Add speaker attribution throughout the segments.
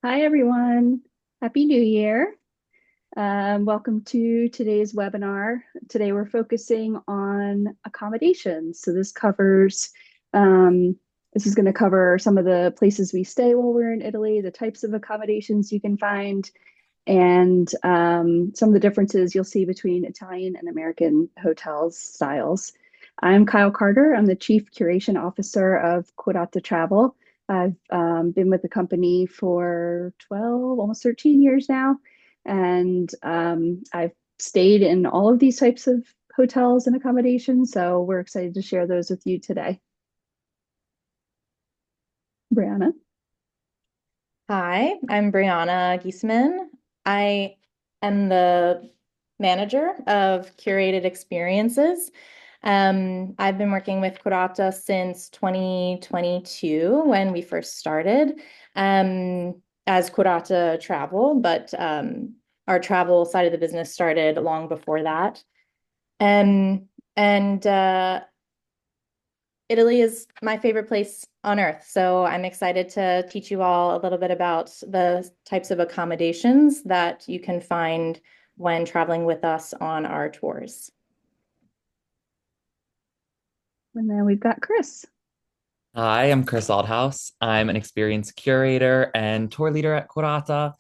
Speaker 1: Hi, everyone. Happy New Year. Welcome to today's webinar. Today, we're focusing on accommodations. So um, this is going to cover some of the places we stay while we're in Italy, the types of accommodations you can find, and some of the differences you'll see between Italian and American hotels styles. I'm Kyle Carter. I'm the Chief Curation Officer of Curata Travel. I've been with the company for 12, almost 13 years now, and I've stayed in all of these types of hotels and accommodations. So we're excited to share those with you today. Brianna.
Speaker 2: Hi, I'm Brianna Giesman. I am the manager of curated experiences. I've been working with Curata since 2022 when we first started as Curata Travel, but our travel side of the business started long before that. And Italy is my favorite place on earth. So I'm excited to teach you all a little bit about the types of accommodations that you can find when traveling with us on our tours.
Speaker 1: And then we've got Chris.
Speaker 3: Hi, I'm Chris Aldhouse. I'm an experienced curator and tour leader at Curata.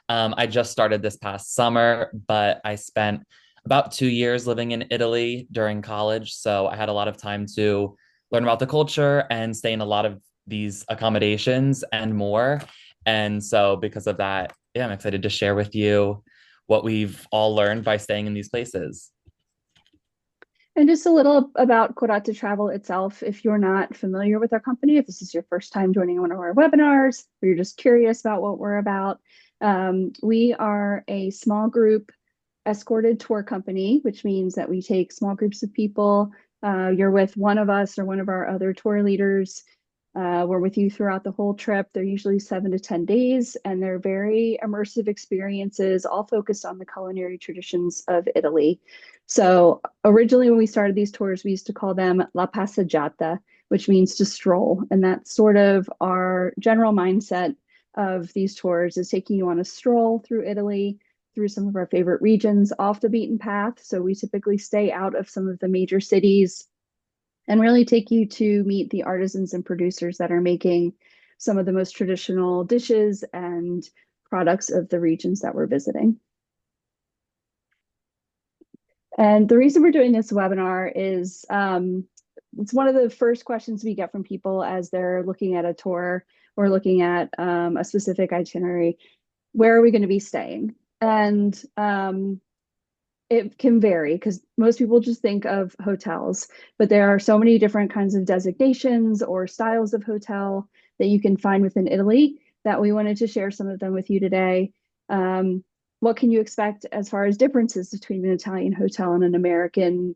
Speaker 3: I just started this past summer, but I spent about 2 years living in Italy during college. So I had a lot of time to learn about the culture and stay in a lot of these accommodations and more. And so, because of that, yeah, I'm excited to share with you what we've all learned by staying in these places.
Speaker 1: And just a little about Curata Travel itself. If you're not familiar with our company, if this is your first time joining one of our webinars, or you're just curious about what we're about, we are a small group escorted tour company, which means that we take small groups of people. You're with one of us or one of our other tour leaders. We're with you throughout the whole trip. They're usually 7 to 10 days, and they're very immersive experiences, all focused on the culinary traditions of Italy. So originally, when we started these tours, we used to call them La Passeggiata, which means to stroll. And that's sort of our general mindset of these tours, is taking you on a stroll through Italy, through some of our favorite regions off the beaten path. So we typically stay out of some of the major cities and really take you to meet the artisans and producers that are making some of the most traditional dishes and products of the regions that we're visiting. And the reason we're doing this webinar is it's one of the first questions we get from people as they're looking at a tour or looking at a specific itinerary. Where are we going to be staying? And it can vary because most people just think of hotels, but there are so many different kinds of designations or styles of hotel that you can find within Italy that we wanted to share some of them with you today. What can you expect as far as differences between an Italian hotel and an American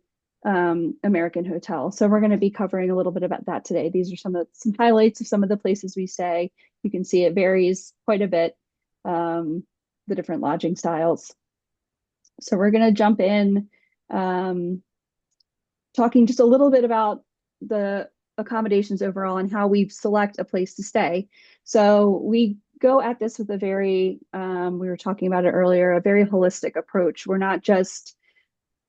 Speaker 1: hotel? So we're going to be covering a little bit about that today. These are some highlights of some of the places we stay. You can see it varies quite a bit, the different lodging styles. So we're going to jump in, um, talking just a little bit about the accommodations overall and how we select a place to stay. So we go at this with a very, we were talking about it earlier, a very holistic approach. We're not just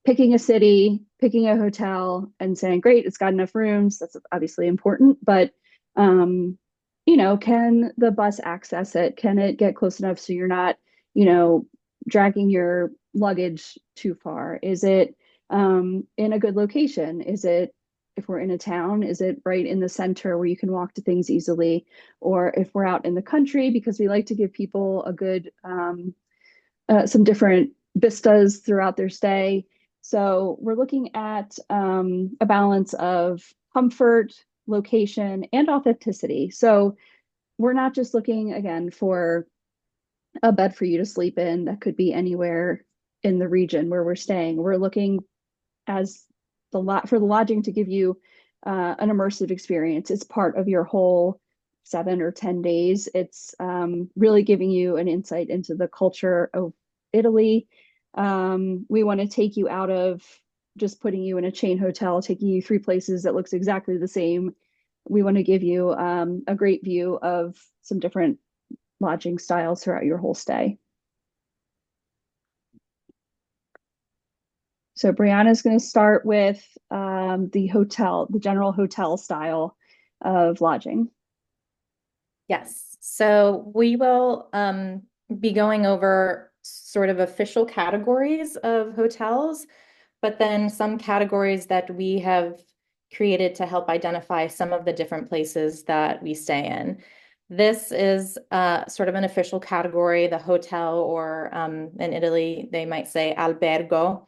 Speaker 1: picking a city, picking a hotel, and saying, great, it's got enough rooms. That's obviously important, but can the bus access it? Can it get close enough so you're not, you know, dragging your luggage too far? Is it in a good location? Is it, if we're in a town, is it right in the center where you can walk to things easily? Or if we're out in the country, because we like to give people a good, some different vistas throughout their stay. So we're looking at a balance of comfort, location, and authenticity. So we're not just looking again for a bed for you to sleep in that could be anywhere in the region where we're staying. We're looking as the lot for the lodging to give you an immersive experience. It's part of your whole 7 or 10 days. It's really giving you an insight into the culture of Italy. We want to take you out of just putting you in a chain hotel, taking you three places that looks exactly the same. We want to give you a great view of some different lodging styles throughout your whole stay. So Brianna's going to start with the general hotel style of lodging.
Speaker 2: Yes. So we will be going over sort of official categories of hotels, but then some categories that we have created to help identify some of the different places that we stay in. This is sort of an official category, the hotel, or in Italy, they might say albergo.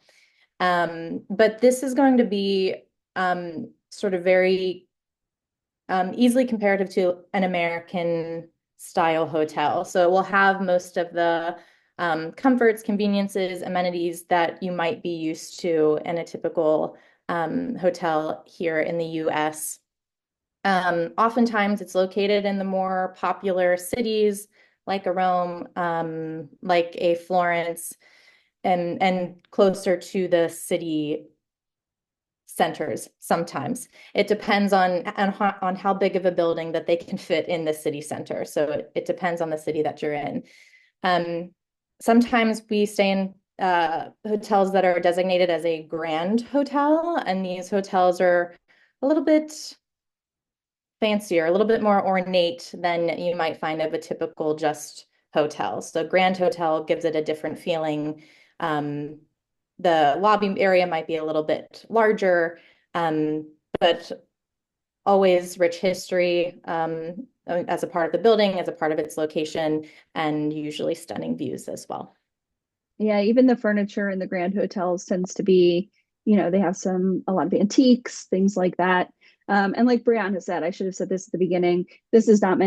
Speaker 2: But this is going to be sort of very easily comparative to an American style hotel. So it will have most of the comforts, conveniences, amenities that you might be used to in a typical hotel here in the US. Oftentimes it's located in the more popular cities like a Rome, like a Florence, and closer to the city centers sometimes. It depends on how big of a building that they can fit in the city center. So it depends on the city that you're in. Um, Sometimes we stay in hotels that are designated as a grand hotel, and these hotels are a little bit fancier, a little bit more ornate than you might find of a typical just hotel. So grand hotel gives it a different feeling. Um, the lobby area might be a little bit larger, but always rich history as a part of the building, as a part of its location, and usually stunning views as well.
Speaker 1: Yeah, even the furniture in the grand hotels tends to be, they have a lot of antiques, things like that. And like Brianna said, I should have said this at the beginning. This is not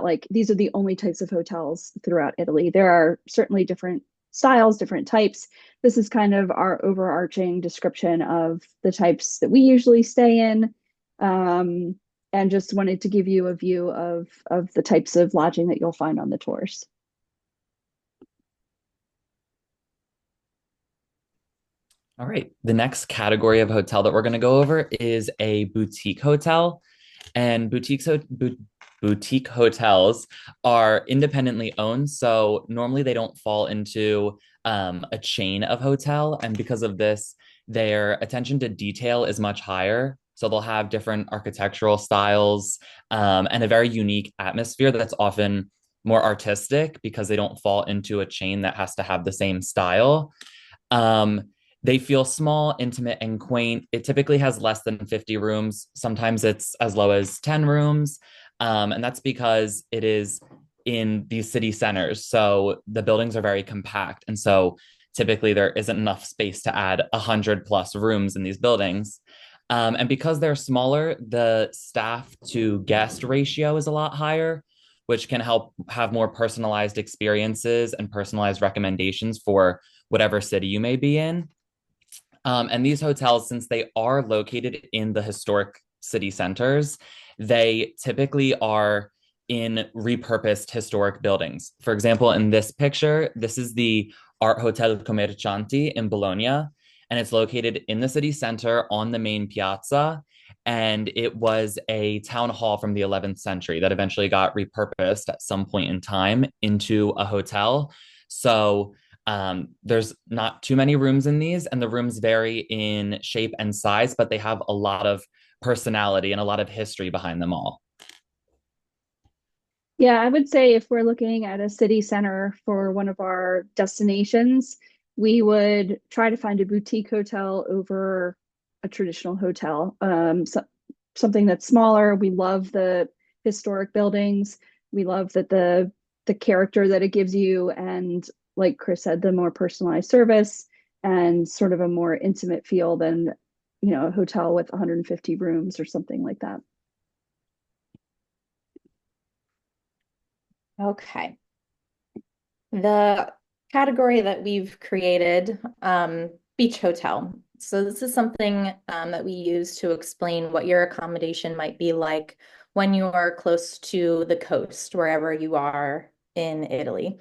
Speaker 1: like these are the only types of hotels throughout Italy. There are certainly different styles, different types. This is kind of our overarching description of the types that we usually stay in. Um, and just wanted to give you a view of the types of lodging that you'll find on the tours.
Speaker 3: All right. The next category of hotel that we're going to go over is a boutique hotel. And boutique hotels are independently owned. So normally they don't fall into a chain of hotel. And because of this, their attention to detail is much higher. So they'll have different architectural styles and a very unique atmosphere that's often more artistic because they don't fall into a chain that has to have the same style. Um, they feel small, intimate, and quaint. It typically has less than 50 rooms. Sometimes it's as low as 10 rooms. And that's because it is in these city centers. So the buildings are very compact. And so typically there isn't enough space to add 100 plus rooms in these buildings. And because they're smaller, the staff to guest ratio is a lot higher, which can help have more personalized experiences and personalized recommendations for whatever city you may be in. And these hotels, since they are located in the historic city centers, they typically are in repurposed historic buildings. For example, in this picture, this is the Art Hotel Commercianti in Bologna, and it's located in the city center on the main piazza. And it was a town hall from the 11th century that eventually got repurposed at some point in time into a hotel. So there's not too many rooms in these, and the rooms vary in shape and size, but they have a lot of personality and a lot of history behind them all.
Speaker 1: Yeah, I would say if we're looking at a city center for one of our destinations, we would try to find a boutique hotel over a traditional hotel. Something that's smaller. We love the historic buildings. We love that the character that it gives you, and like Chris said, the more personalized service and sort of a more intimate feel than, a hotel with 150 rooms or something like that.
Speaker 2: Okay. The category that we've created, beach hotel. So this is something that we use to explain what your accommodation might be like when you are close to the coast, wherever you are in Italy.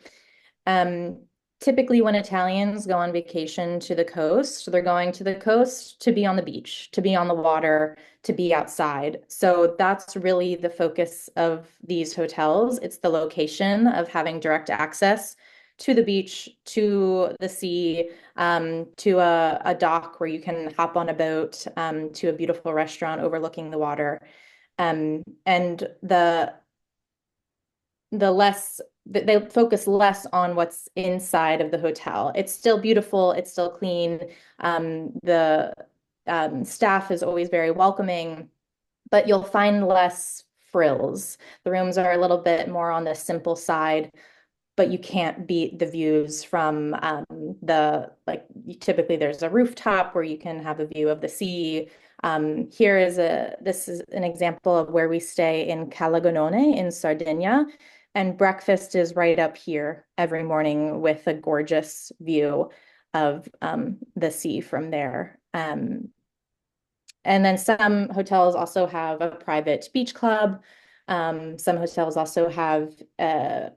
Speaker 2: Um, typically when Italians go on vacation to the coast, they're going to the coast to be on the beach, to be on the water, to be outside. So that's really the focus of these hotels. It's the location of having direct access to the beach, to the sea, to a dock where you can hop on a boat, to a beautiful restaurant overlooking the water. And the less they focus less on what's inside of the hotel. It's still beautiful, it's still clean. The staff is always very welcoming, but you'll find less frills. The rooms are a little bit more on the simple side, but you can't beat the views from the like typically there's a rooftop where you can have a view of the sea. This is an example of where we stay in Calagonone in Sardinia, and breakfast is right up here every morning with a gorgeous view of the sea from there. And then some hotels also have a private beach club. Some hotels also have a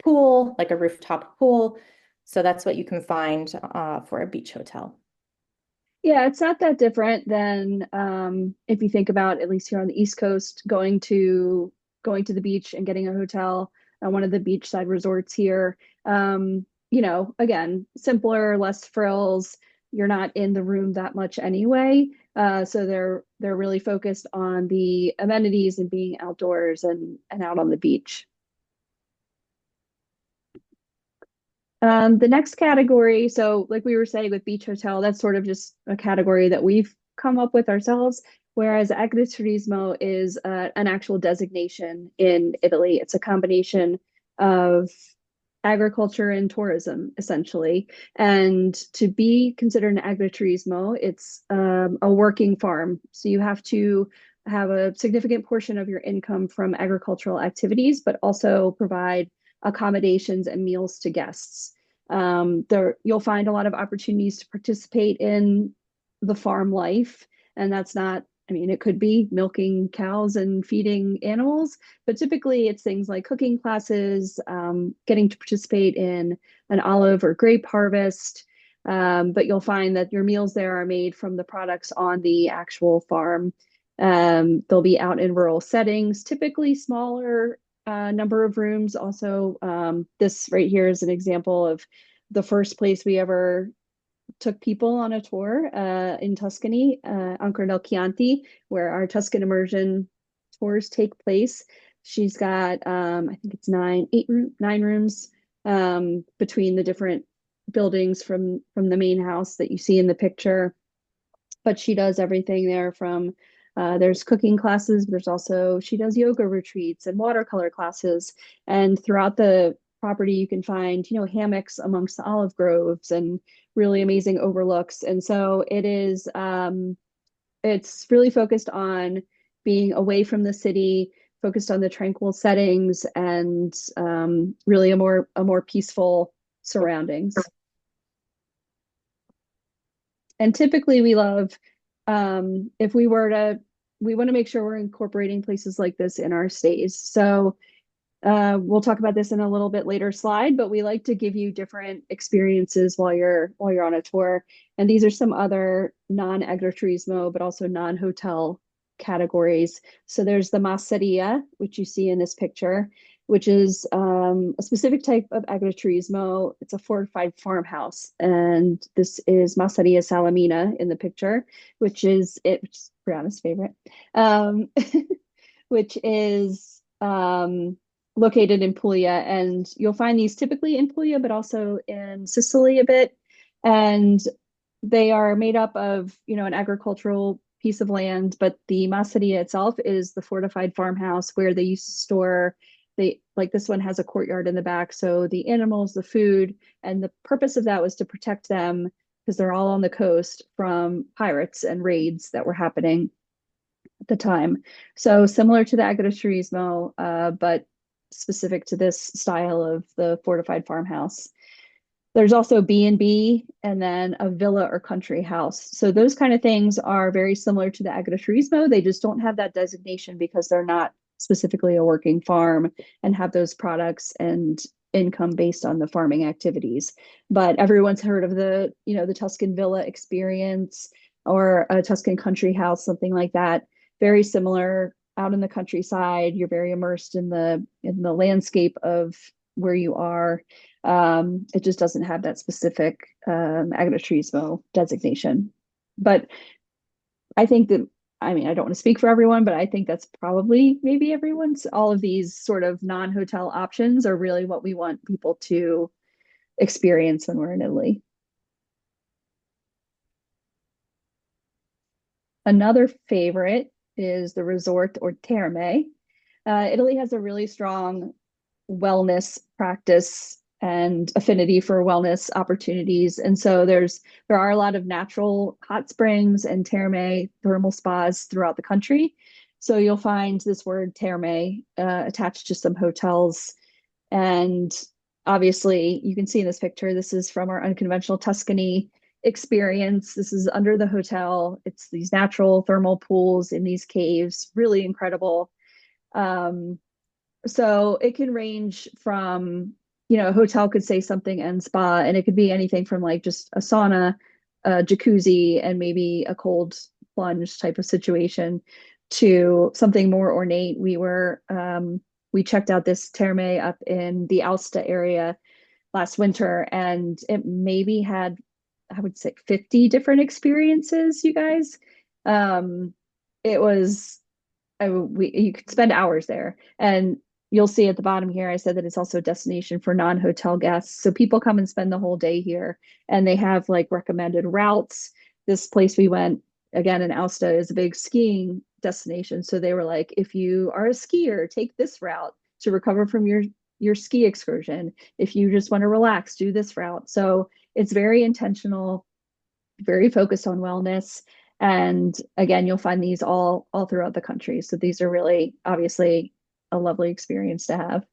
Speaker 2: pool, like a rooftop pool. So that's what you can find for a beach hotel.
Speaker 1: Yeah, it's not that different than if you think about, at least here on the East Coast, going to the beach and getting a hotel on one of the beachside resorts here. Again, simpler, less frills. You're not in the room that much anyway. So they're really focused on the amenities and being outdoors and out on the beach. The next category, so like we were saying with beach hotel, that's sort of just a category that we've come up with ourselves, whereas agriturismo is an actual designation in Italy. It's a combination of agriculture and tourism, essentially. And to be considered an agriturismo, it's a working farm. So you have to have a significant portion of your income from agricultural activities, but also provide accommodations and meals to guests. There, you'll find a lot of opportunities to participate in the farm life, and that's not, I mean, it could be milking cows and feeding animals, but typically it's things like cooking classes, getting to participate in an olive or grape harvest. But you'll find that your meals there are made from the products on the actual farm. They'll be out in rural settings, typically smaller number of rooms. Also, this right here is an example of the first place we ever took people on a tour in Tuscany, Ancre del Chianti, where our Tuscan immersion tours take place. She's got, I think it's 9 rooms between the different buildings from the main house that you see in the picture. But she does everything there from there's cooking classes, but there's also she does yoga retreats and watercolor classes. And throughout the property, you can find, hammocks amongst the olive groves and really amazing overlooks. And so it's really focused on being away from the city, focused on the tranquil settings and really a more peaceful surroundings. And typically we love, if we want to make sure we're incorporating places like this in our stays. So we'll talk about this in a little bit later slide, but we like to give you different experiences while you're on a tour. And these are some other non-agriturismo, but also non-hotel categories. So there's the masseria, which you see in this picture, which is a specific type of agriturismo. It's a fortified farmhouse, and this is Masseria Salamina in the picture, which is Brianna's favorite, which is located in Puglia, and you'll find these typically in Puglia, but also in Sicily a bit. And they are made up of, an agricultural piece of land, but the masseria itself is the fortified farmhouse where they used to store like this one has a courtyard in the back. So the animals, the food, and the purpose of that was to protect them because they're all on the coast from pirates and raids that were happening at the time. So similar to the agriturismo, but specific to this style of the fortified farmhouse. There's also B&B and then a villa or country house. So those kind of things are very similar to the agriturismo. They just don't have that designation because they're not specifically a working farm and have those products and income based on the farming activities. But everyone's heard of the Tuscan villa experience or a Tuscan country house, something like that. Very similar out in the countryside. You're very immersed in the landscape of where you are. It just doesn't have that specific agriturismo designation. But I think that, I mean, I don't want to speak for everyone, but I think that's probably maybe everyone's. All of these sort of non-hotel options are really what we want people to experience when we're in Italy. Another favorite is the resort or terme. Italy has a really strong wellness practice and affinity for wellness opportunities. And so there are a lot of natural hot springs and terme thermal spas throughout the country. So you'll find this word terme attached to some hotels. And obviously, you can see in this picture, this is from our unconventional Tuscany experience. This is under the hotel. It's these natural thermal pools in these caves, really incredible. Um, so it can range from, a hotel could say something and spa, and it could be anything from like just a sauna, a jacuzzi, and maybe a cold plunge type of situation to something more ornate. We checked out this terme up in the Aosta area last winter, and it maybe had, I would say, 50 different experiences, you guys. It was you could spend hours there. And you'll see at the bottom here, I said that it's also a destination for non-hotel guests. So people come and spend the whole day here, and they have like recommended routes. This place we went, again in Aosta, is a big skiing destination. So they were like, if you are a skier, take this route to recover from your ski excursion. If you just want to relax, do this route. So it's very intentional, very focused on wellness. And again, you'll find these all throughout the country. So these are really obviously a lovely experience to have.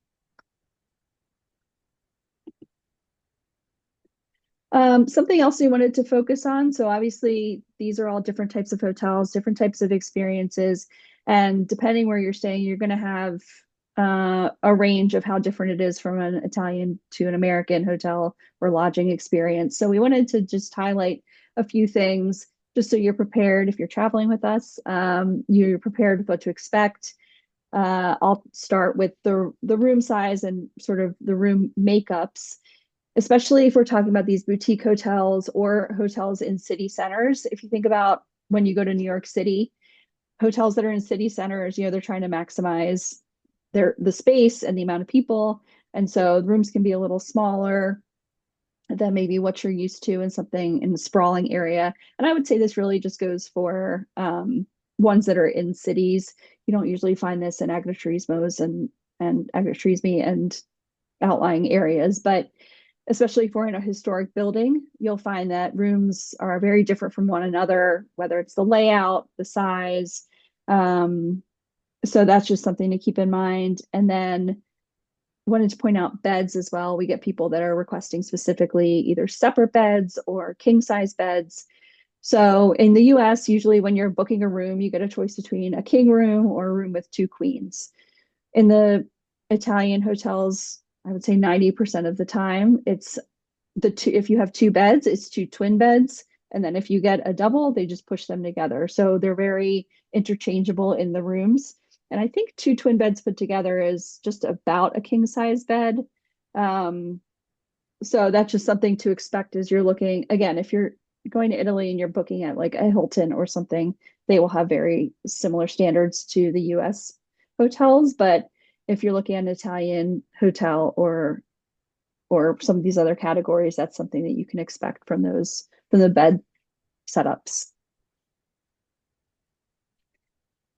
Speaker 1: Something else we wanted to focus on. So obviously, these are all different types of hotels, different types of experiences, and depending where you're staying, you're going to have a range of how different it is from an Italian to an American hotel or lodging experience. So we wanted to just highlight a few things just so you're prepared if you're traveling with us. You're prepared with what to expect. I'll start with the room size and sort of the room makeups, especially if we're talking about these boutique hotels or hotels in city centers. If you think about when you go to New York City, hotels that are in city centers, they're trying to maximize the space and the amount of people. And so the rooms can be a little smaller than maybe what you're used to in something in the sprawling area. And I would say this really just goes for ones that are in cities. You don't usually find this in agriturismos and agriturismi and outlying areas, but especially if we're in a historic building, you'll find that rooms are very different from one another, whether it's the layout, the size. So that's just something to keep in mind. And then wanted to point out beds as well. We get people that are requesting specifically either separate beds or king size beds. So in the US, usually when you're booking a room, you get a choice between a king room or a room with two queens. In the Italian hotels, I would say 90% of the time, it's the two, if you have two beds, it's two twin beds. And then if you get a double, they just push them together. So they're very interchangeable in the rooms. And I think two twin beds put together is just about a king size bed. Um, so that's just something to expect as you're looking. Again, if you're going to Italy and you're booking at like a Hilton or something, they will have very similar standards to the US hotels. But if you're looking at an Italian hotel or some of these other categories, that's something that you can expect from the bed setups.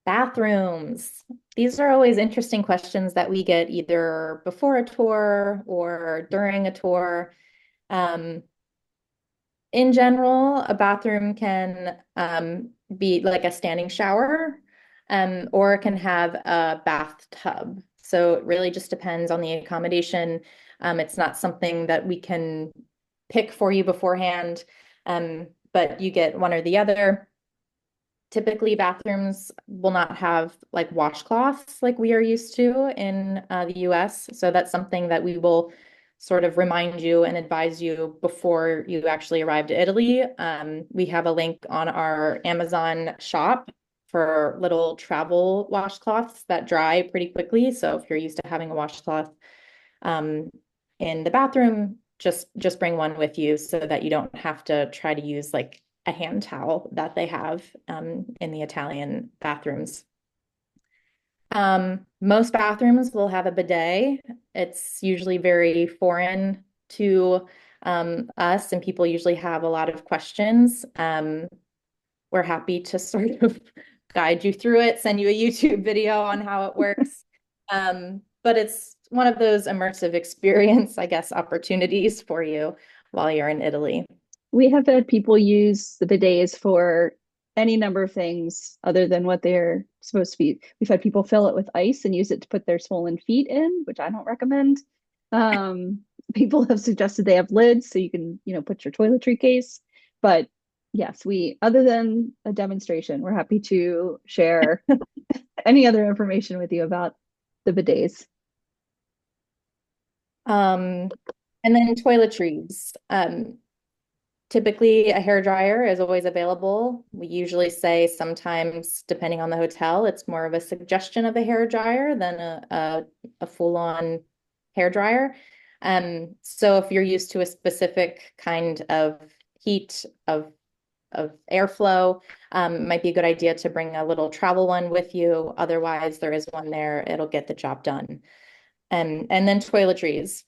Speaker 2: Bathrooms. These are always interesting questions that we get either before a tour or during a tour. Um, in general, a bathroom can be like a standing shower, or it can have a bathtub. So it really just depends on the accommodation. It's not something that we can pick for you beforehand, but you get one or the other. Typically, bathrooms will not have like washcloths like we are used to in the US. So that's something that we will sort of remind you and advise you before you actually arrive to Italy. We have a link on our Amazon shop for little travel washcloths that dry pretty quickly. So if you're used to having a washcloth um, in the bathroom, just bring one with you so that you don't have to try to use like a hand towel that they have in the Italian bathrooms. Most bathrooms will have a bidet. It's usually very foreign to us, and people usually have a lot of questions. We're happy to sort of guide you through it, send you a YouTube video on how it works. But it's one of those immersive experience, I guess, opportunities for you while you're in Italy.
Speaker 1: We have had people use the bidets for any number of things other than what they're supposed to be. We've had people fill it with ice and use it to put their swollen feet in, which I don't recommend. Um, People have suggested they have lids so you can, put your toiletry case. But yes, other than a demonstration, we're happy to share any other information with you about the bidets.
Speaker 2: Um, and then toiletries. Typically, a hair dryer is always available. We usually say sometimes, depending on the hotel, it's more of a suggestion of a hair dryer than a full-on hair dryer. So if you're used to a specific kind of heat of airflow, it might be a good idea to bring a little travel one with you. Otherwise, there is one there. It'll get the job done. And then toiletries.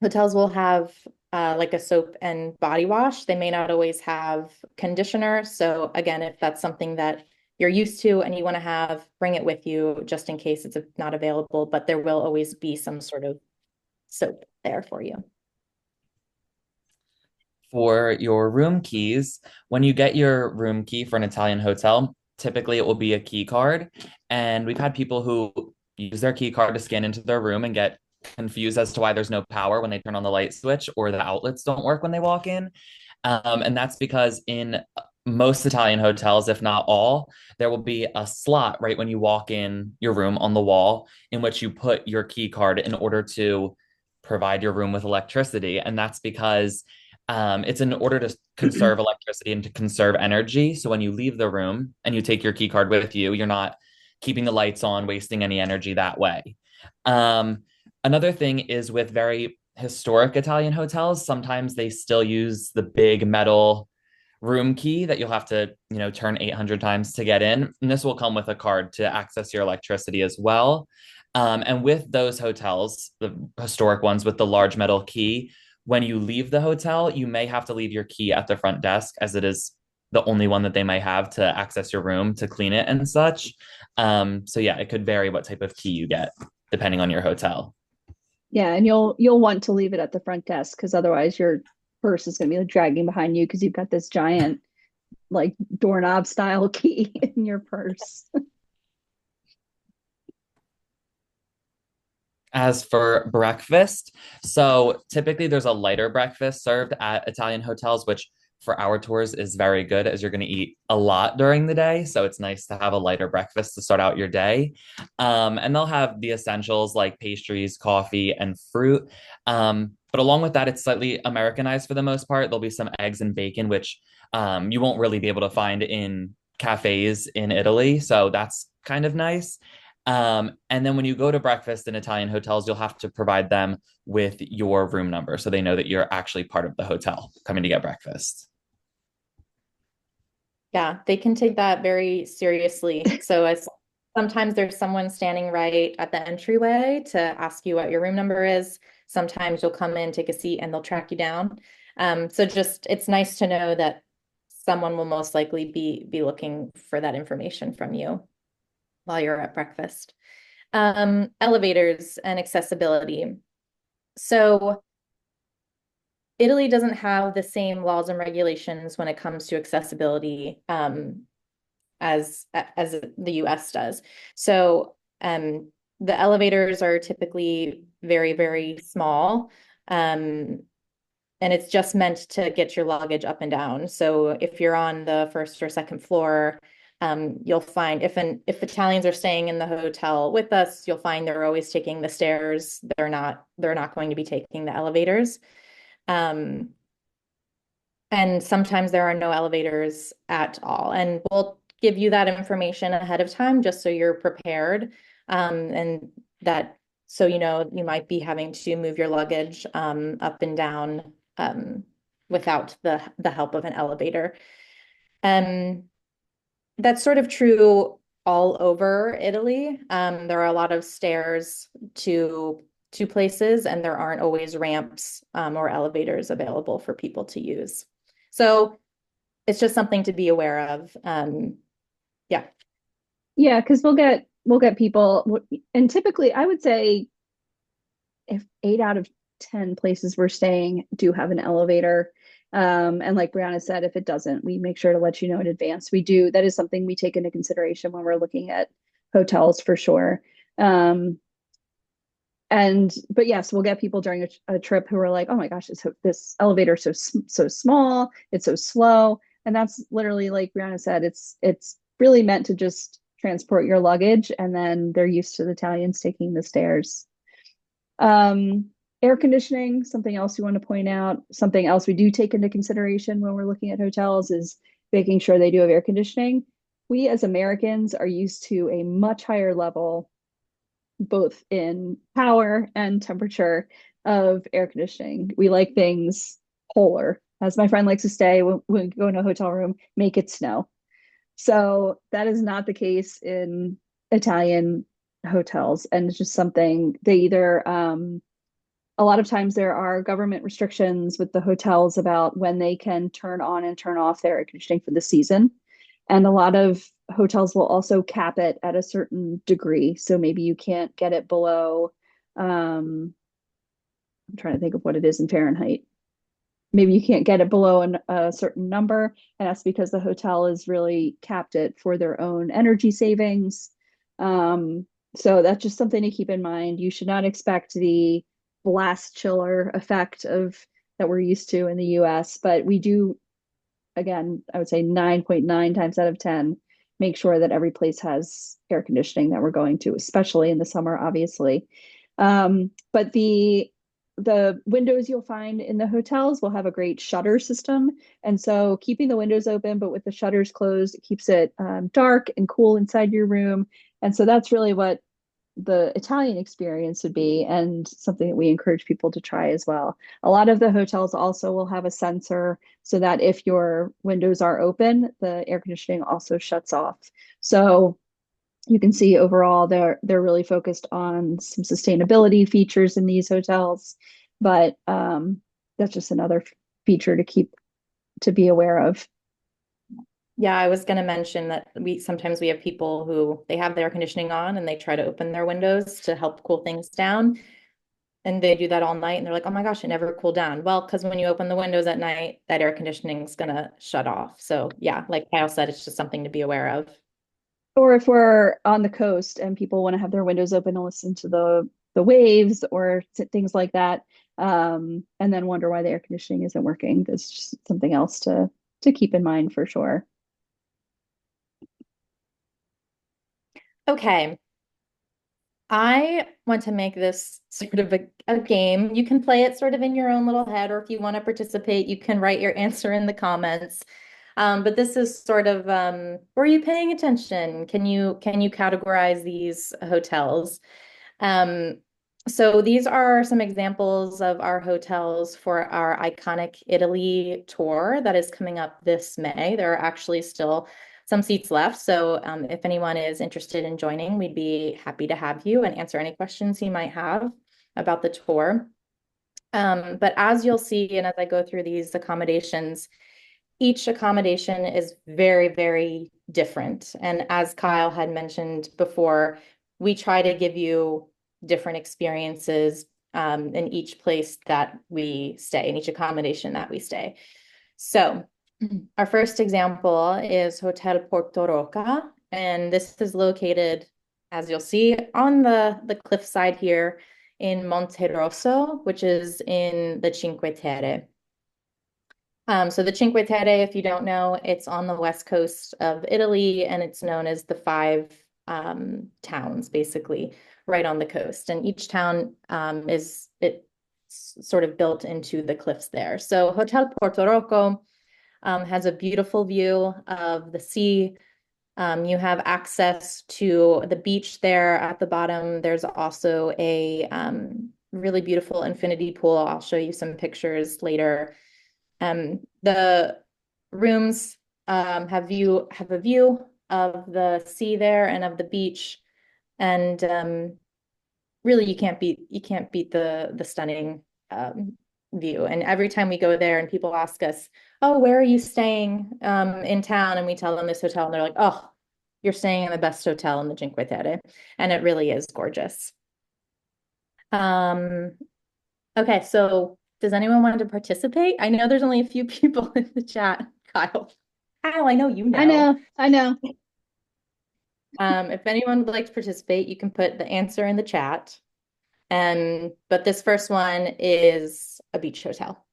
Speaker 2: Hotels will have like a soap and body wash. They may not always have conditioner. So again, if that's something that you're used to and you want to have, bring it with you just in case it's not available, but there will always be some sort of soap there for you.
Speaker 3: For your room keys, when you get your room key for an Italian hotel, typically it will be a key card. And we've had people who use their key card to scan into their room and get confused as to why there's no power when they turn on the light switch or the outlets don't work when they walk in. And that's because in most Italian hotels, if not all, there will be a slot right when you walk in your room on the wall in which you put your key card in order to provide your room with electricity. And that's because it's in order to conserve electricity and to conserve energy. So when you leave the room and you take your key card with you, you're not keeping the lights on, wasting any energy that way. Um, Another thing is with very historic Italian hotels, sometimes they still use the big metal room key that you'll have to, turn 800 times to get in. And this will come with a card to access your electricity as well. And with those hotels, the historic ones with the large metal key, when you leave the hotel, you may have to leave your key at the front desk as it is the only one that they might have to access your room to clean it and such. So yeah, it could vary what type of key you get depending on your hotel.
Speaker 1: Yeah, and you'll want to leave it at the front desk because otherwise your purse is going to be like dragging behind you because you've got this giant like doorknob style key in your purse.
Speaker 3: As for breakfast, so typically there's a lighter breakfast served at Italian hotels, which for our tours is very good as you're going to eat a lot during the day. So it's nice to have a lighter breakfast to start out your day. And they'll have the essentials like pastries, coffee, and fruit. But along with that, it's slightly Americanized for the most part. There'll be some eggs and bacon, which you won't really be able to find in cafes in Italy. So that's kind of nice. And then when you go to breakfast in Italian hotels, you'll have to provide them with your room number so they know that you're actually part of the hotel coming to get breakfast.
Speaker 2: Yeah, they can take that very seriously. So as sometimes there's someone standing right at the entryway to ask you what your room number is. Sometimes you'll come in, take a seat, and they'll track you down. So just it's nice to know that someone will most likely be looking for that information from you while you're at breakfast. Elevators and accessibility. So Italy doesn't have the same laws and regulations when it comes to accessibility as the US does. So the elevators are typically very, very small. And it's just meant to get your luggage up and down. So if you're on the first or second floor, You'll find if Italians are staying in the hotel with us, you'll find they're always taking the stairs. They're not going to be taking the elevators. Um, and sometimes there are no elevators at all. And we'll give you that information ahead of time just so you're prepared. And that so you know you might be having to move your luggage up and down without the help of an elevator. Um, that's sort of true all over Italy. There are a lot of stairs to places, and there aren't always ramps or elevators available for people to use. So it's just something to be aware of. Yeah.
Speaker 1: Yeah, because we'll get people, and typically I would say if 8 out of 10 places we're staying do have an elevator. And like Brianna said, if it doesn't, we make sure to let you know in advance. That is something we take into consideration when we're looking at hotels for sure. But yes, we'll get people during a trip who are like, oh my gosh, this elevator is so small, it's so slow. And that's literally, like Brianna said, it's really meant to just transport your luggage, and then they're used to the Italians taking the stairs. Um, Air conditioning, something else you want to point out, something else we do take into consideration when we're looking at hotels is making sure they do have air conditioning. We as Americans are used to a much higher level, both in power and temperature, of air conditioning. We like things polar. As my friend likes to say, when we go in a hotel room, make it snow. So that is not the case in Italian hotels. And it's just something they either, a lot of times there are government restrictions with the hotels about when they can turn on and turn off their air conditioning for the season. And a lot of hotels will also cap it at a certain degree. So maybe you can't get it below, I'm trying to think of what it is in Fahrenheit. Maybe you can't get it below a certain number, and that's because the hotel is really capped it for their own energy savings. Um, so that's just something to keep in mind. You should not expect the blast chiller effect of that we're used to in the US, but we do, again, I would say 9.9 times out of 10, make sure that every place has air conditioning that we're going to, especially in the summer, obviously. But the windows you'll find in the hotels will have a great shutter system. And so keeping the windows open, but with the shutters closed, it keeps it dark and cool inside your room. And so that's really what the Italian experience would be, and something that we encourage people to try as well. A lot of the hotels also will have a sensor so that if your windows are open, the air conditioning also shuts off. So you can see overall they're really focused on some sustainability features in these hotels, but that's just another feature to be aware of.
Speaker 2: Yeah, I was going to mention that we sometimes we have people who they have their air conditioning on and they try to open their windows to help cool things down. And they do that all night and they're like, oh my gosh, it never cooled down. Well, because when you open the windows at night, that air conditioning is gonna shut off. So yeah, like Kyle said, it's just something to be aware of.
Speaker 1: Or if we're on the coast and people want to have their windows open and listen to the waves or things like that, and then wonder why the air conditioning isn't working, that's just something else to keep in mind for sure.
Speaker 2: Okay, I want to make this sort of a game. You can play it sort of in your own little head, or if you want to participate, you can write your answer in the comments. But this is sort of were you paying attention? Can you categorize these hotels? Um, so these are some examples of our hotels for our Iconic Italy tour that is coming up this May. There are actually still some seats left. So if anyone is interested in joining, we'd be happy to have you and answer any questions you might have about the tour. But as you'll see, and as I go through these accommodations, each accommodation is very, very different. And as Kyle had mentioned before, we try to give you different experiences in each place that we stay, in each accommodation that we stay. So our first example is Hotel Porto Roca, and this is located, as you'll see, on the cliffside here in Monte Rosso, which is in the Cinque Terre. So the Cinque Terre, if you don't know, it's on the west coast of Italy, and it's known as the five towns, basically, right on the coast. And each town is it's sort of built into the cliffs there. So Hotel Porto Rocco has a beautiful view of the sea. You have access to the beach there at the bottom. There's also a really beautiful infinity pool. I'll show you some pictures later. The rooms have a view of the sea there and of the beach, and really you can't beat the stunning view. And every time we go there and people ask us, "Oh, where are you staying in town?" and we tell them this hotel, and they're like, "Oh, you're staying in the best hotel in the Cinque Terre," and it really is gorgeous. Um, Okay, so does anyone want to participate? I know there's only a few people in the chat. Kyle. Kyle, I know you
Speaker 1: I
Speaker 2: know.
Speaker 1: know, I know.
Speaker 2: If anyone would like to participate, you can put the answer in the chat. But this first one is a beach hotel.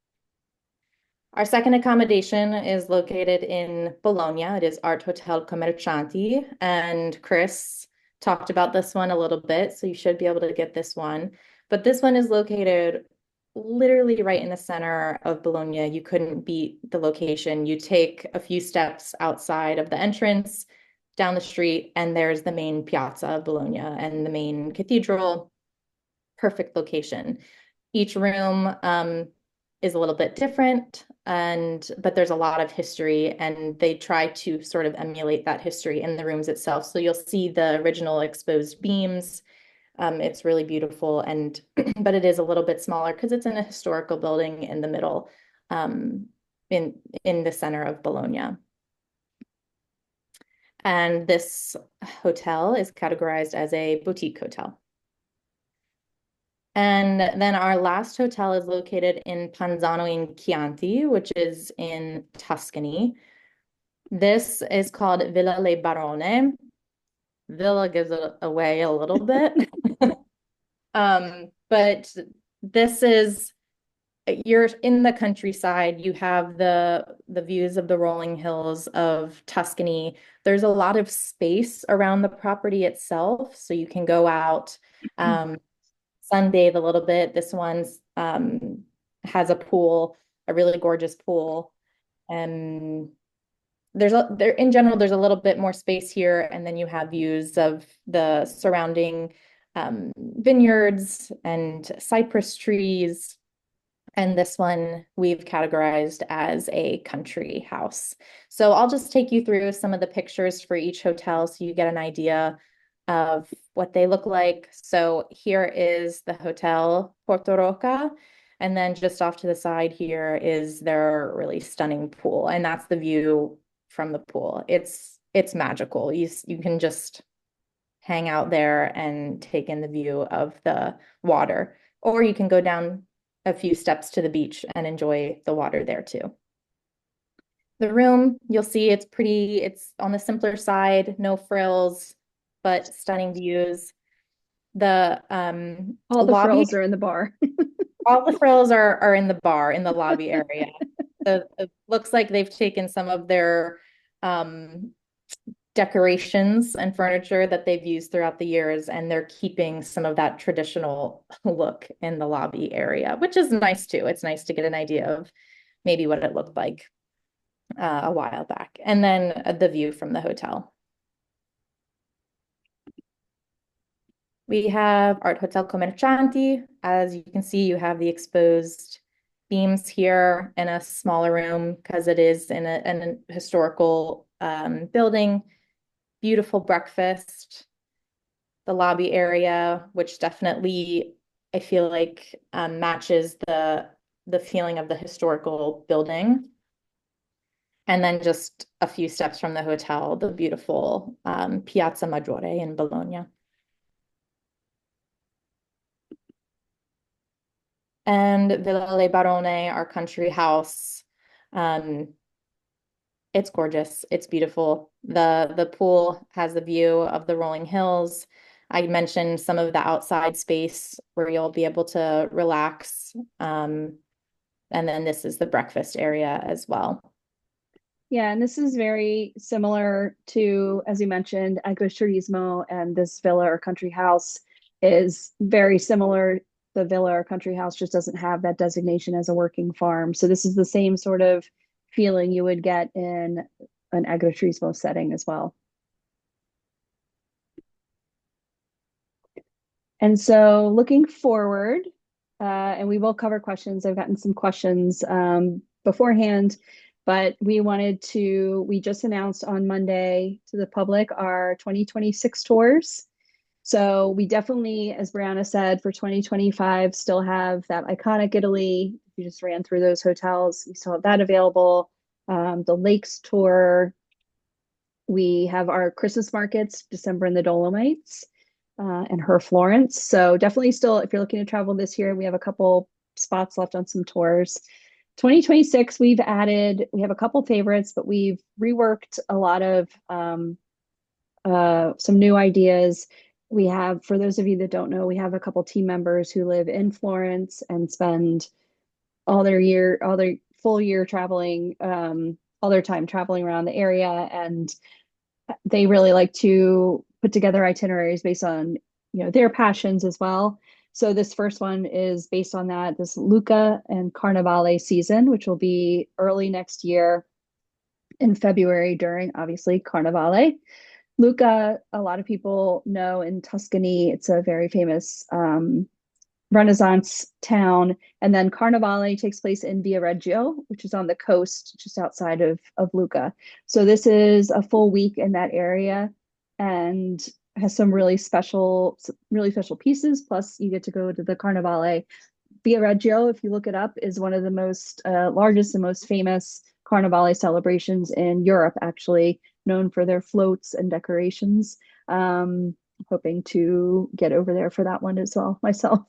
Speaker 2: Our second accommodation is located in Bologna. It is Art Hotel Commercianti, and Chris talked about this one a little bit, so you should be able to get this one. But this one is located literally right in the center of Bologna. You couldn't beat the location. You take a few steps outside of the entrance, down the street, and there's the main piazza of Bologna and the main cathedral. Perfect location. Each room is a little bit different, but there's a lot of history, and they try to sort of emulate that history in the rooms itself. So you'll see the original exposed beams. It's really beautiful, and but it is a little bit smaller because it's in a historical building in the middle, um, in the center of Bologna. And this hotel is categorized as a boutique hotel. And then our last hotel is located in Panzano in Chianti, which is in Tuscany. This is called Villa Le Barone. Villa gives it away a little bit. But this is you're in the countryside. You have the views of the rolling hills of Tuscany. There's a lot of space around the property itself, so you can go out. Sunbathe a little bit. This one's has a pool, a really gorgeous pool. And there in general, there's a little bit more space here, and then you have views of the surrounding vineyards and cypress trees. And this one we've categorized as a country house. So I'll just take you through some of the pictures for each hotel so you get an idea of what they look like. So here is the Hotel Porto Roca. And then just off to the side here is their really stunning pool. And that's the view from the pool. It's magical. You can just hang out there and take in the view of the water. Or you can go down a few steps to the beach and enjoy the water there too. The room, you'll see it's on the simpler side, no frills, but stunning views. The
Speaker 1: All the
Speaker 2: lobby,
Speaker 1: frills are in the bar.
Speaker 2: all the frills are in the bar, in the lobby area. So it looks like they've taken some of their um, decorations and furniture that they've used throughout the years, and they're keeping some of that traditional look in the lobby area, which is nice too. It's nice to get an idea of maybe what it looked like a while back. And then the view from the hotel. We have Art Hotel Commercianti. As you can see, you have the exposed beams here in a smaller room because it is in a historical building. Beautiful breakfast. The lobby area, which definitely I feel like matches the feeling of the historical building. And then just a few steps from the hotel, the beautiful Piazza Maggiore in Bologna. And Villa Le Barone, our country house. Um, it's gorgeous. It's beautiful. The pool has the view of the rolling hills. I mentioned some of the outside space where you'll be able to relax. And then this is the breakfast area as well.
Speaker 1: Yeah, and this is very similar to, as you mentioned, agriturismo, and this villa or country house is very similar. The villa or country house just doesn't have that designation as a working farm. So this is the same sort of feeling you would get in an agriturismo setting as well. And so looking forward, and we will cover questions. I've gotten some questions beforehand, but we just announced on Monday to the public our 2026 tours. So we definitely, as Brianna said, for 2025, still have that iconic Italy. We just ran through those hotels. We still have that available. The Lakes tour. We have our Christmas markets, December in the Dolomites, and her Florence. So definitely still, if you're looking to travel this year, we have a couple spots left on some tours. 2026, we have a couple favorites, but we've reworked a lot of some new ideas. We have, for those of you that don't know, we have a couple team members who live in Florence and spend all their full year traveling, all their time traveling around the area, and they really like to put together itineraries based on, their passions as well. So this first one is based on that, this Luca and Carnevale season, which will be early next year in February during obviously Carnevale. Luca, a lot of people know in Tuscany, it's a very famous Renaissance town. And then Carnevale takes place in Viareggio, which is on the coast just outside of Lucca. So this is a full week in that area and has some really special pieces. Plus, you get to go to the Carnevale. Viareggio, if you look it up, is one of the most largest and most famous Carnevale celebrations in Europe, actually, known for their floats and decorations. Hoping to get over there for that one as well myself.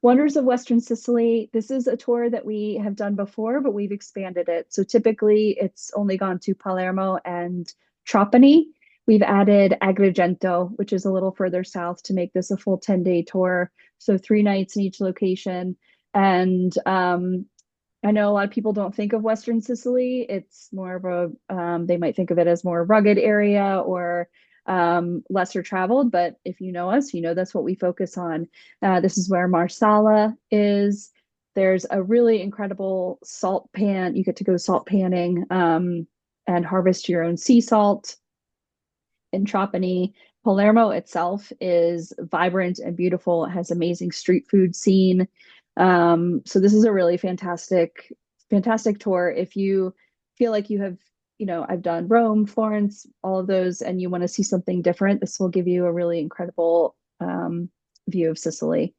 Speaker 1: Wonders of Western Sicily. This is a tour that we have done before, but we've expanded it. So typically it's only gone to Palermo and Trapani. We've added Agrigento, which is a little further south, to make this a full 10-day tour. So 3 nights in each location. And I know a lot of people don't think of Western Sicily. It's more of they might think of it as more rugged area or lesser traveled. But if you know us, you know that's what we focus on. This is where Marsala is. There's a really incredible salt pan. You get to go salt panning and harvest your own sea salt in Trapani. Palermo itself is vibrant and beautiful. It has amazing street food scene. So this is a really fantastic tour. If you feel like you have, I've done Rome, Florence, all of those, and you want to see something different, this will give you a really incredible view of Sicily.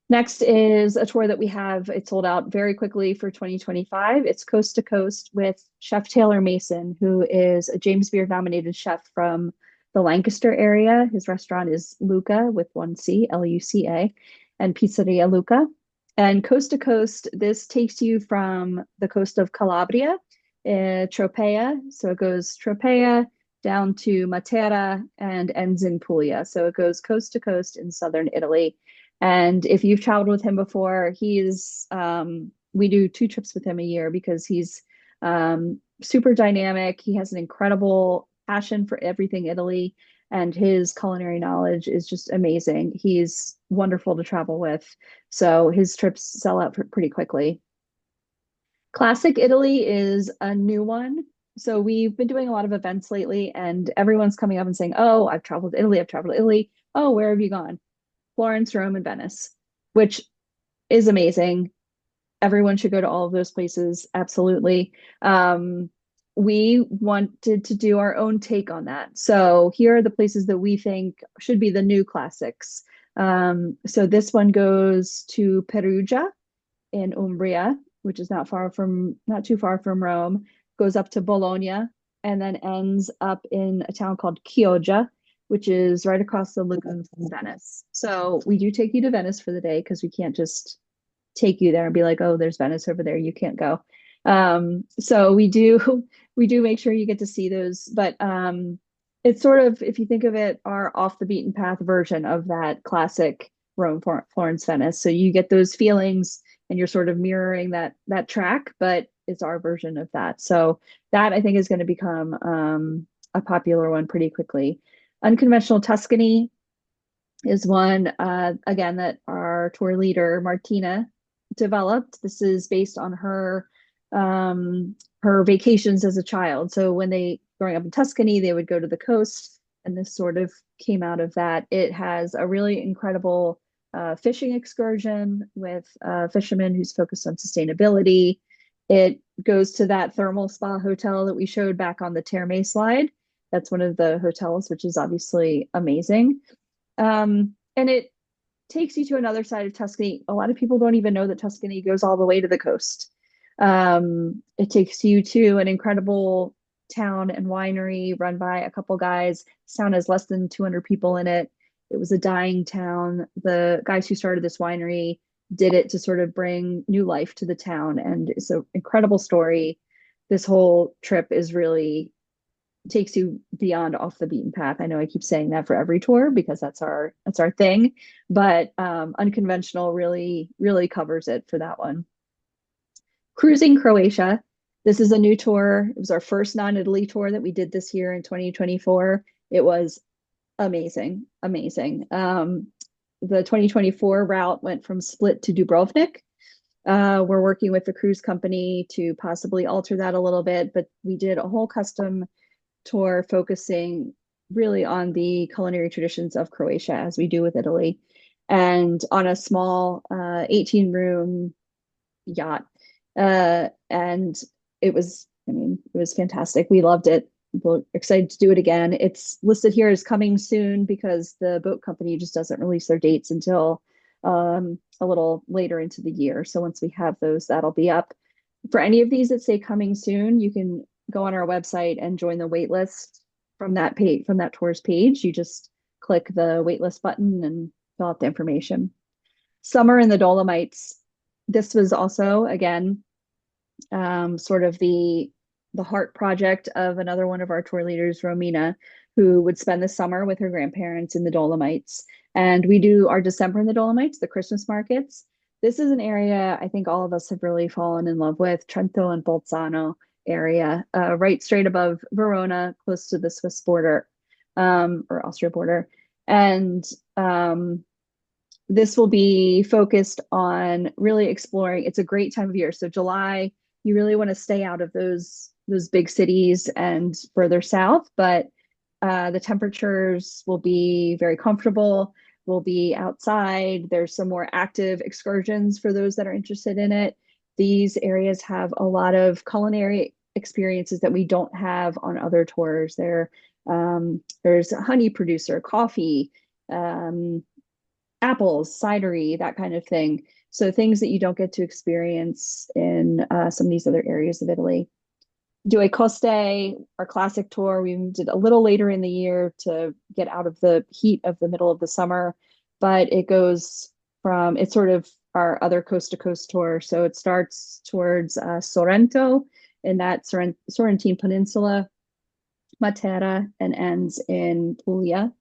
Speaker 1: Next is a tour that we have. It sold out very quickly for 2025. It's Coast to Coast with Chef Taylor Mason, who is a James Beard nominated chef from the Lancaster area. His restaurant is Luca with one C, Luca, and Pizzeria Luca. And Coast to Coast, this takes you from the coast of Calabria, Tropea. So it goes Tropea down to Matera and ends in Puglia. So it goes coast to coast in southern Italy. And if you've traveled with him before, we do 2 trips with him a year because he's super dynamic. He has an incredible passion for everything Italy, and his culinary knowledge is just amazing. He's wonderful to travel with. So his trips sell out pretty quickly. Classic Italy is a new one. So we've been doing a lot of events lately, and everyone's coming up and saying, "Oh, I've traveled to Italy. I've traveled to Italy. Oh, where have you gone?" Florence, Rome, and Venice, which is amazing. Everyone should go to all of those places. Absolutely. We wanted to do our own take on that. So here are the places that we think should be the new classics. So this one goes to Perugia in Umbria, which is not too far from Rome, goes up to Bologna, and then ends up in a town called Chioggia, which is right across the lagoon from Venice. So we do take you to Venice for the day because we can't just take you there and be like, oh, there's Venice over there. You can't go. So we do make sure you get to see those, but it's sort of, if you think of it, our off the beaten path version of that classic Rome, Florence, Venice. So you get those feelings and you're sort of mirroring that track, but it's our version of that. So that I think is going to become a popular one pretty quickly. Unconventional Tuscany is one again that our tour leader Martina developed. This is based on her vacations as a child. So when they growing up in Tuscany, they would go to the coast, and this sort of came out of that. It has a really incredible fishing excursion with a fisherman who's focused on sustainability. It goes to that thermal spa hotel that we showed back on the Terme slide. That's one of the hotels, which is obviously amazing. And it takes you to another side of Tuscany. A lot of people don't even know that Tuscany goes all the way to the coast. It takes you to an incredible town and winery run by a couple guys. This town has less than 200 people in it. It was a dying town. The guys who started this winery did it to sort of bring new life to the town, and it's an incredible story. This whole trip is really takes you beyond off the beaten path. I know I keep saying that for every tour because that's our thing, but unconventional really covers it for that one. Cruising Croatia. This is a new tour. It was our first non-Italy tour that we did this year in 2024. It was amazing, amazing. The 2024 route went from Split to Dubrovnik. We're working with the cruise company to possibly alter that a little bit, but we did a whole custom tour focusing really on the culinary traditions of Croatia, as we do with Italy, and on a small 18-room yacht. And it was fantastic. We loved it. We're excited to do it again. It's listed here as coming soon because the boat company just doesn't release their dates until a little later into the year. So once we have those, that'll be up. For any of these that say coming soon, you can go on our website and join the wait list from that page, from that tours page. You just click the waitlist button and fill out the information. Summer in the Dolomites. This was also, again, sort of the heart project of another one of our tour leaders, Romina, who would spend the summer with her grandparents in the Dolomites. And we do our December in the Dolomites, the Christmas markets. This is an area I think all of us have really fallen in love with, Trento and Bolzano area, right straight above Verona, close to the Swiss border, or Austria border. And this will be focused on really exploring. It's a great time of year. So July, you really want to stay out of those big cities and further south, but the temperatures will be very comfortable. We'll be outside. There's some more active excursions for those that are interested in it. These areas have a lot of culinary experiences that we don't have on other tours. There's a honey producer, coffee, apples, cidery, that kind of thing. So things that you don't get to experience in some of these other areas of Italy. Due Coste, our classic tour, we did a little later in the year to get out of the heat of the middle of the summer, but it's sort of our other coast to coast tour. So it starts towards Sorrento in that Sorrentine Peninsula, Matera, and ends in Puglia.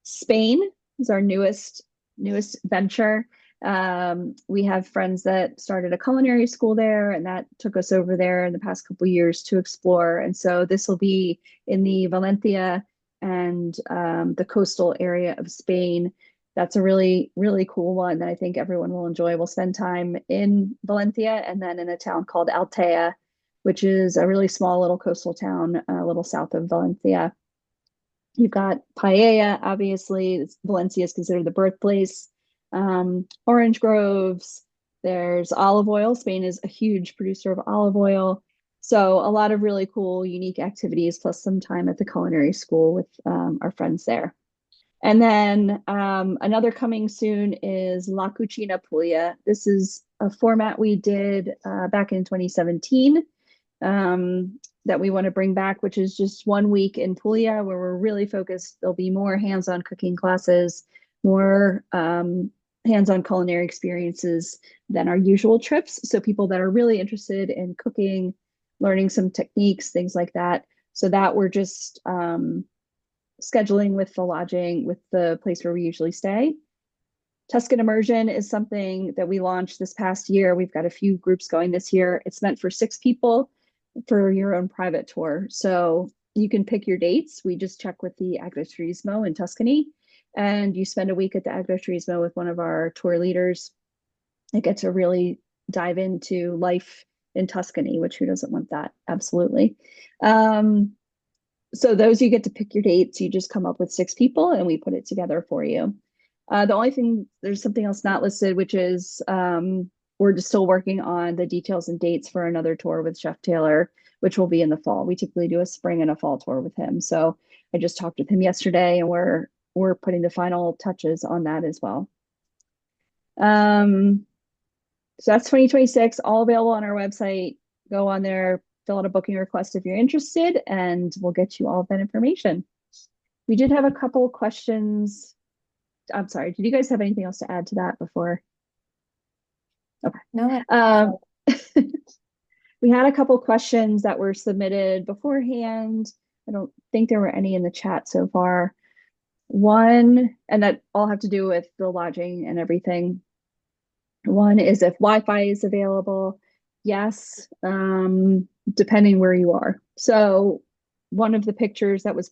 Speaker 1: Spain is our newest venture. We have friends that started a culinary school there, and that took us over there in the past couple of years to explore. And so this will be in the Valencia and the coastal area of Spain. That's a really, really cool one that I think everyone will enjoy. We'll spend time in Valencia and then in a town called Altea, which is a really small little coastal town a little south of Valencia. You've got paella, obviously. Valencia is considered the birthplace. Orange groves. There's olive oil. Spain is a huge producer of olive oil. So a lot of really cool, unique activities, plus some time at the culinary school with our friends there. And then another coming soon is La Cucina Puglia. This is a format we did back in 2017 that we want to bring back, which is just 1 week in Puglia where we're really focused. There'll be more hands-on cooking classes, more hands-on culinary experiences than our usual trips. So people that are really interested in cooking, learning some techniques, things like that. So that we're just scheduling with the lodging, with the place where we usually stay Tuscan Immersion is something that we launched this past year. We've got a few groups going this year. It's meant for 6 people for your own private tour. So you can pick your dates. We just check with the Agriturismo in Tuscany, and you spend a week at the Agriturismo with one of our tour leaders. I get to really dive into life in Tuscany, which who doesn't want that? Absolutely. Um, so those you get to pick your dates. You just come up with 6 people and we put it together for you. The only thing, there's something else not listed, which is we're just still working on the details and dates for another tour with Chef Taylor, which will be in the fall. We typically do a spring and a fall tour with him. So I just talked with him yesterday and we're putting the final touches on that as well. Um, so that's 2026, all available on our website. Go on there, fill out a booking request if you're interested, and we'll get you all of that information. We did have a couple questions. I'm sorry, did you guys have anything else to add to that before? Okay.
Speaker 2: No,
Speaker 1: Um, we had a couple questions that were submitted beforehand. I don't think there were any in the chat so far. One, and that all have to do with the lodging and everything. One is if Wi-Fi is available. Yes, depending where you are. So one of the pictures that was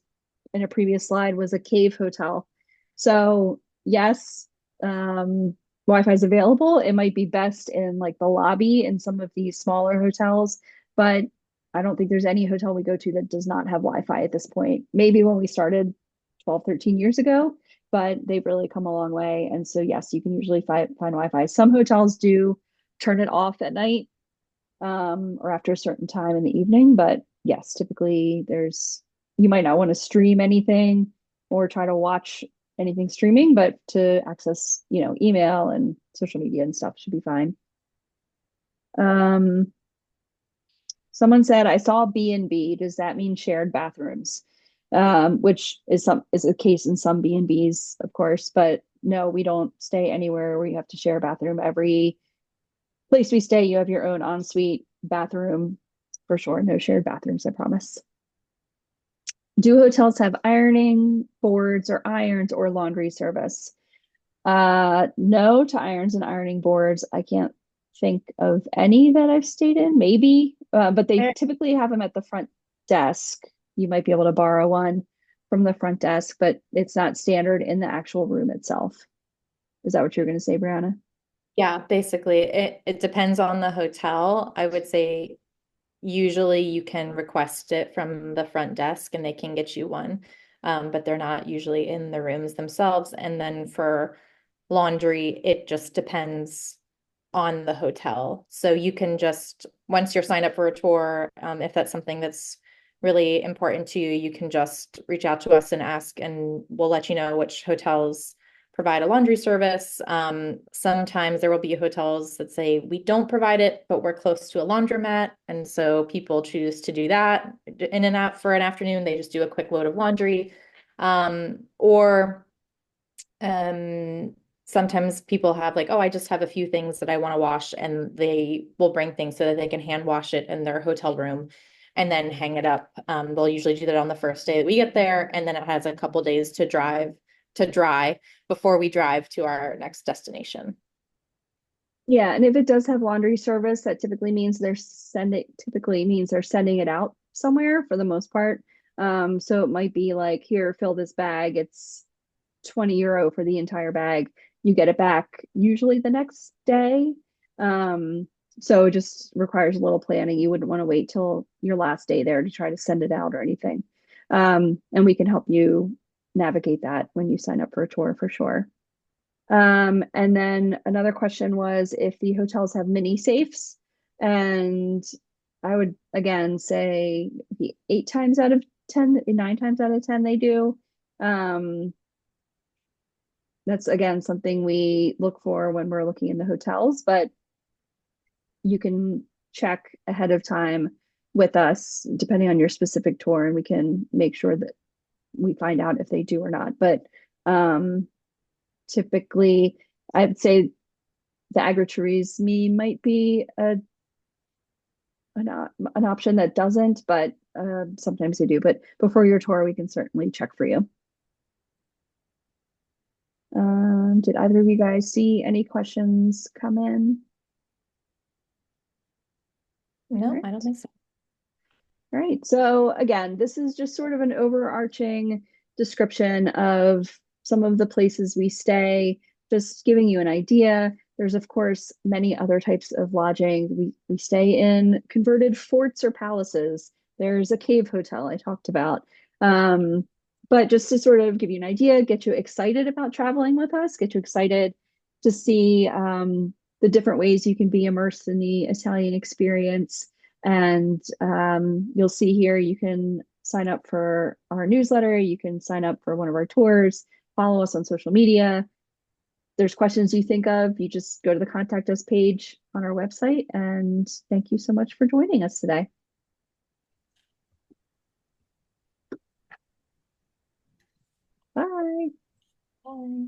Speaker 1: in a previous slide was a cave hotel. So yes, Wi-Fi is available. It might be best in like the lobby in some of these smaller hotels, but I don't think there's any hotel we go to that does not have Wi-Fi at this point. Maybe when we started 12, 13 years ago, but they've really come a long way. And so, yes, you can usually find Wi-Fi. Some hotels do turn it off at night or after a certain time in the evening, but yes, typically you might not want to stream anything or try to watch anything streaming, but to access, email and social media and stuff should be fine. Someone said, I saw B&B. Does that mean shared bathrooms? Which is a case in some B&Bs, of course, but no, we don't stay anywhere where you have to share a bathroom. Every place we stay, you have your own ensuite bathroom for sure. No shared bathrooms, I promise. Do hotels have ironing boards or irons or laundry service? No to irons and ironing boards. I can't think of any that I've stayed in, maybe, but they typically have them at the front desk. You might be able to borrow one from the front desk, but it's not standard in the actual room itself. Is that what you're going to say, Brianna?
Speaker 2: yeah, basically it depends on the hotel. I would say usually you can request it from the front desk and they can get you one, but they're not usually in the rooms themselves. And then for laundry, it just depends on the hotel. So you can just, once you're signed up for a tour, if that's something that's really important to you, you can just reach out to us and ask, and we'll let you know which hotels provide a laundry service. Sometimes there will be hotels that say we don't provide it, but we're close to a laundromat. And so people choose to do that in and out for an afternoon. They just do a quick load of laundry. Or sometimes people have like, oh, I just have a few things that I want to wash, and they will bring things so that they can hand wash it in their hotel room and then hang it up. They'll usually do that on the first day that we get there, and then it has a couple days to dry before we drive to our next destination.
Speaker 1: Yeah, and if it does have laundry service, that typically means they're sending it out somewhere for the most part. So it might be like, here, fill this bag. It's 20 € for the entire bag. You get it back usually the next day. So it just requires a little planning. You wouldn't want to wait till your last day there to try to send it out or anything. And we can help you navigate that when you sign up for a tour for sure. And then another question was if the hotels have mini safes. And I would again say the 8 times out of 10, 9 times out of 10 they do. That's again something we look for when we're looking in the hotels, but you can check ahead of time with us depending on your specific tour, and we can make sure that we find out if they do or not. But typically, I'd say the agriturisme might be an option that doesn't, but sometimes they do. But before your tour, we can certainly check for you. Did either of you guys see any questions come in?
Speaker 2: No,
Speaker 1: Right.
Speaker 2: I don't think so.
Speaker 1: All right. So again, this is just sort of an overarching description of some of the places we stay, just giving you an idea. There's of course many other types of lodging. We stay in converted forts or palaces. There's a cave hotel I talked about. But just to sort of give you an idea, get you excited about traveling with us, get you excited to see the different ways you can be immersed in the Italian experience. And you'll see here you can sign up for our newsletter, you can sign up for one of our tours, follow us on social media. There's questions you think of, you just go to the contact us page on our website. And thank you so much for joining us today. Bye.
Speaker 2: Bye.